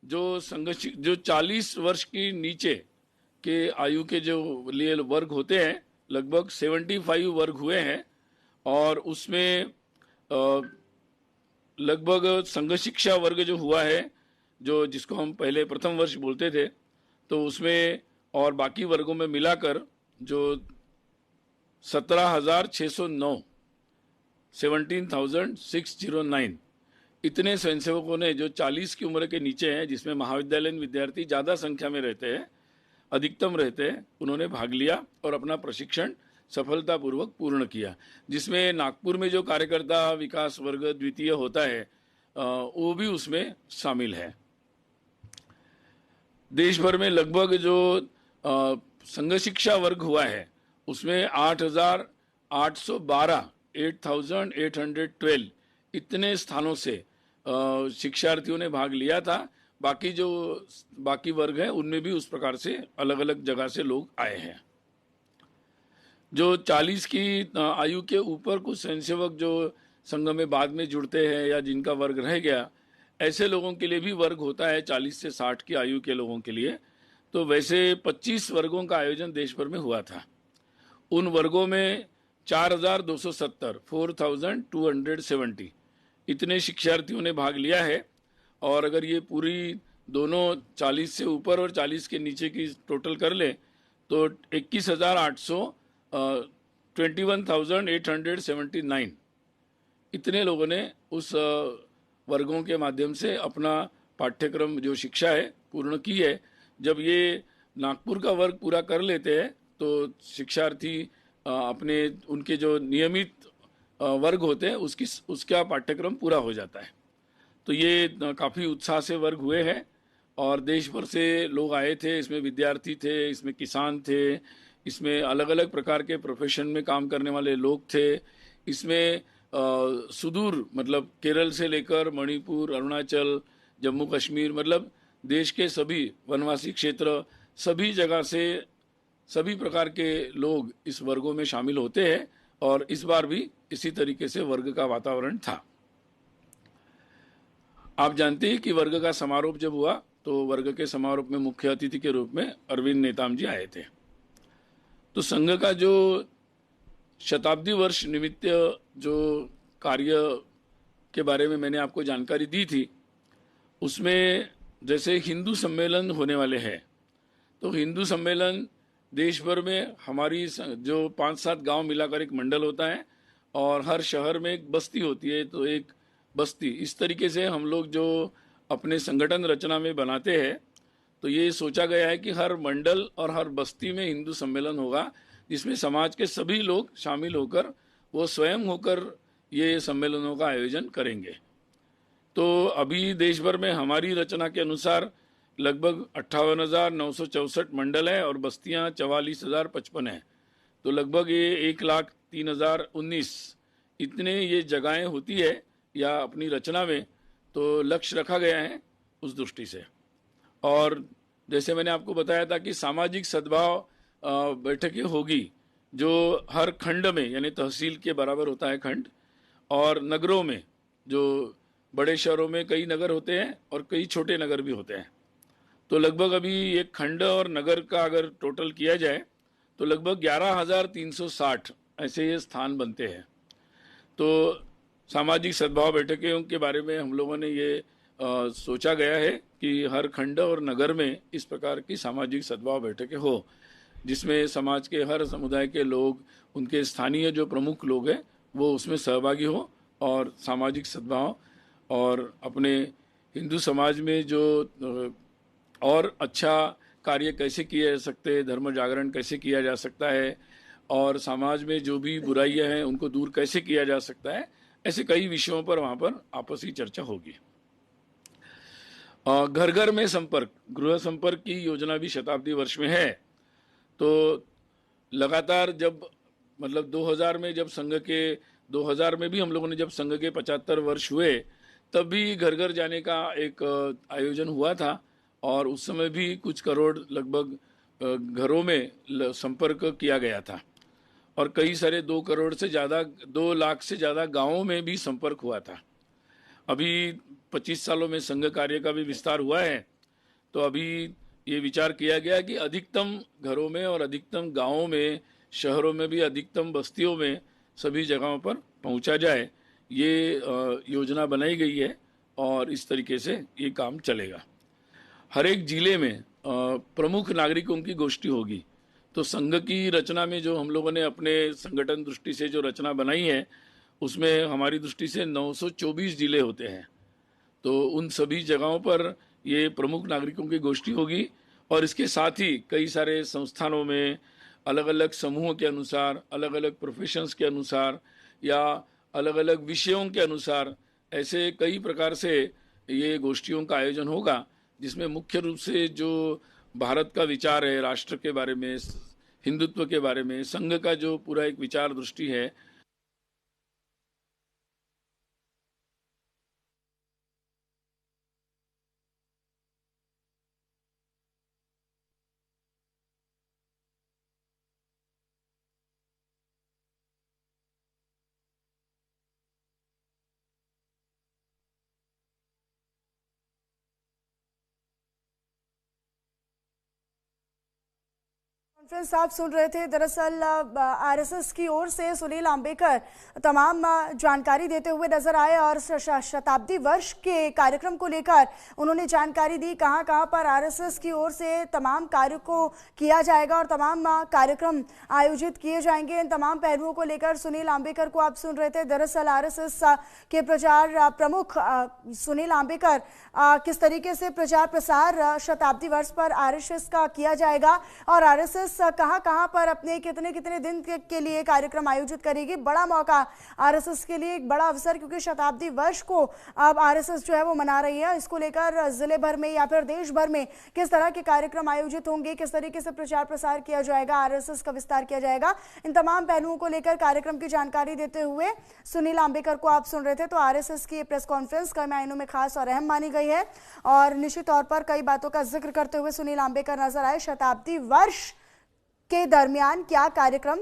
जो 40 वर्ष की नीचे के आयु के जो लिए वर्ग होते हैं, लगभग 75 वर्ग हुए हैं। और उसमें लगभग संघ शिक्षा वर्ग जो हुआ है, जो जिसको हम पहले प्रथम वर्ष बोलते थे, तो उसमें और बाकी वर्गों में मिलाकर जो 17,609 17,609 इतने स्वयंसेवकों ने, जो 40 की उम्र के नीचे हैं, जिसमें महाविद्यालयीन विद्यार्थी ज़्यादा संख्या में रहते हैं, अधिकतम रहते हैं, उन्होंने भाग लिया और अपना प्रशिक्षण सफलतापूर्वक पूर्ण किया। जिसमें नागपुर में जो कार्यकर्ता विकास वर्ग द्वितीय होता है, वो भी उसमें शामिल है। देश भर में लगभग जो संघ शिक्षा वर्ग हुआ है, उसमें 8,812 इतने स्थानों से शिक्षार्थियों ने भाग लिया था। बाकी वर्ग हैं, उनमें भी उस प्रकार से अलग अलग जगह से लोग आए हैं। जो 40 की आयु के ऊपर कुछ स्वयंसेवक जो संघ में बाद में जुड़ते हैं या जिनका वर्ग रह गया, ऐसे लोगों के लिए भी वर्ग होता है 40 से 60 की आयु के लोगों के लिए। तो वैसे 25 वर्गों का आयोजन देश भर में हुआ था। उन वर्गों में 4,270 इतने शिक्षार्थियों ने भाग लिया है। और अगर ये पूरी दोनों 40 से ऊपर और 40 के नीचे की टोटल कर ले तो 21,879 इतने लोगों ने उस वर्गों के माध्यम से अपना पाठ्यक्रम जो शिक्षा है पूर्ण की है। जब ये नागपुर का वर्ग पूरा कर लेते हैं तो शिक्षार्थी अपने उनके जो नियमित वर्ग होते हैं उसका पाठ्यक्रम पूरा हो जाता है। तो ये काफ़ी उत्साह से वर्ग हुए हैं और देश भर से लोग आए थे। इसमें विद्यार्थी थे, इसमें किसान थे, इसमें अलग अलग प्रकार के प्रोफेशन में काम करने वाले लोग थे। इसमें सुदूर मतलब केरल से लेकर मणिपुर, अरुणाचल, जम्मू कश्मीर, मतलब देश के सभी वनवासी क्षेत्र, सभी जगह से सभी प्रकार के लोग इस वर्गों में शामिल होते हैं। और इस बार भी इसी तरीके से वर्ग का वातावरण था। आप जानते हैं कि वर्ग का समारोह जब हुआ तो वर्ग के समारोह में मुख्य अतिथि के रूप में अरविंद नेताम जी आए थे। तो संघ का जो शताब्दी वर्ष निमित्त जो कार्य के बारे में मैंने आपको जानकारी दी थी, उसमें जैसे हिंदू सम्मेलन होने वाले हैं, तो हिंदू सम्मेलन देश भर में हमारी जो 5-7 गांव मिलाकर एक मंडल होता है और हर शहर में एक बस्ती होती है, तो एक बस्ती इस तरीके से हम लोग जो अपने संगठन रचना में बनाते हैं, तो ये सोचा गया है कि हर मंडल और हर बस्ती में हिंदू सम्मेलन होगा, जिसमें समाज के सभी लोग शामिल होकर वो स्वयं होकर ये सम्मेलनों का आयोजन करेंगे। तो अभी देश भर में हमारी रचना के अनुसार लगभग 58,964 मंडल है और बस्तियां 44,055 हैं। तो लगभग ये 1,03,019 इतने ये जगहें होती है या अपनी रचना में, तो लक्ष्य रखा गया है उस दृष्टि से। और जैसे मैंने आपको बताया था कि सामाजिक सद्भाव बैठकें होगी, जो हर खंड में यानी तहसील के बराबर होता है खंड, और नगरों में, जो बड़े शहरों में कई नगर होते हैं और कई छोटे नगर भी होते हैं। तो लगभग अभी एक खंड और नगर का अगर टोटल किया जाए तो लगभग 11,360 ऐसे ये स्थान बनते हैं। तो सामाजिक सद्भाव बैठकों के बारे में हम लोगों ने ये सोचा गया है कि हर खंड और नगर में इस प्रकार की सामाजिक सद्भाव बैठकें हो, जिसमें समाज के हर समुदाय के लोग, उनके स्थानीय जो प्रमुख लोग हैं, वो उसमें सहभागी हो और सामाजिक सद्भाव और अपने हिंदू समाज में जो और अच्छा कार्य कैसे किए जा सकते हैं, धर्म जागरण कैसे किया जा सकता है और समाज में जो भी बुराइयां हैं उनको दूर कैसे किया जा सकता है, ऐसे कई विषयों पर वहाँ पर आपसी चर्चा होगी। घर घर में संपर्क, गृह संपर्क की योजना भी शताब्दी वर्ष में है। तो लगातार जब मतलब 2000 में जब संघ के 2000 में भी हम लोगों ने जब संघ के 75 वर्ष हुए तब भी घर घर जाने का एक आयोजन हुआ था और उस समय भी कुछ करोड़ लगभग घरों में संपर्क किया गया था और कई सारे 2 करोड़ से ज़्यादा 2 लाख से ज़्यादा गांवों में भी संपर्क हुआ था। अभी 25 सालों में संघ कार्य का भी विस्तार हुआ है तो अभी ये विचार किया गया कि अधिकतम घरों में और अधिकतम गांवों में, शहरों में भी अधिकतम बस्तियों में सभी जगहों पर पहुंचा जाए, ये योजना बनाई गई है और इस तरीके से ये काम चलेगा। हर एक जिले में प्रमुख नागरिकों की गोष्ठी होगी। तो संघ की रचना में जो हम लोगों ने अपने संगठन दृष्टि से जो रचना बनाई है, उसमें हमारी दृष्टि से 924 जिले होते हैं। तो उन सभी जगहों पर ये प्रमुख नागरिकों की गोष्ठी होगी और इसके साथ ही कई सारे संस्थानों में अलग अलग समूहों के अनुसार, अलग अलग प्रोफेशंस के अनुसार या अलग अलग विषयों के अनुसार ऐसे कई प्रकार से ये गोष्ठियों का आयोजन होगा, जिसमें मुख्य रूप से जो भारत का विचार है, राष्ट्र के बारे में, हिंदुत्व के बारे में, संघ का जो पूरा एक विचार दृष्टि है, कॉन्फ्रेंस आप सुन रहे थे। दरअसल आरएसएस की ओर से सुनील आंबेकर तमाम जानकारी देते हुए नजर आए और शताब्दी वर्ष के कार्यक्रम को लेकर उन्होंने जानकारी दी, कहां कहां पर आरएसएस की ओर से तमाम कार्यों को किया जाएगा और तमाम कार्यक्रम आयोजित किए जाएंगे। इन तमाम पहलुओं को लेकर सुनील आंबेकर को आप सुन रहे थे। दरअसल आरएसएस के प्रचार प्रमुख सुनील आंबेकर किस तरीके से प्रचार प्रसार शताब्दी वर्ष पर आरएसएस का किया जाएगा और आरएसएस कहां कहां पर अपने कितने कितने दिन के लिए कार्यक्रम आयोजित करेगी। बड़ा मौका आरएसएस के लिए, एक बड़ा अवसर, क्योंकि शताब्दी वर्ष को अब आरएसएस जो है वो मना रही है। इसको लेकर जिले भर में या फिर देश भर में किस तरह के कार्यक्रम आयोजित होंगे, किस तरीके से प्रचार प्रसार किया जाएगा, आरएसएस का विस्तार किया जाएगा, इन तमाम पहलुओं को लेकर कार्यक्रम की जानकारी देते हुए सुनील आंबेकर को आप सुन रहे थे। तो आरएसएस की प्रेस कॉन्फ्रेंस कई मायनों में खास और अहम मानी गई है और निश्चित तौर पर कई बातों का जिक्र करते हुए सुनील आंबेकर नजर आए। शताब्दी वर्ष के दरमियान क्या कार्यक्रम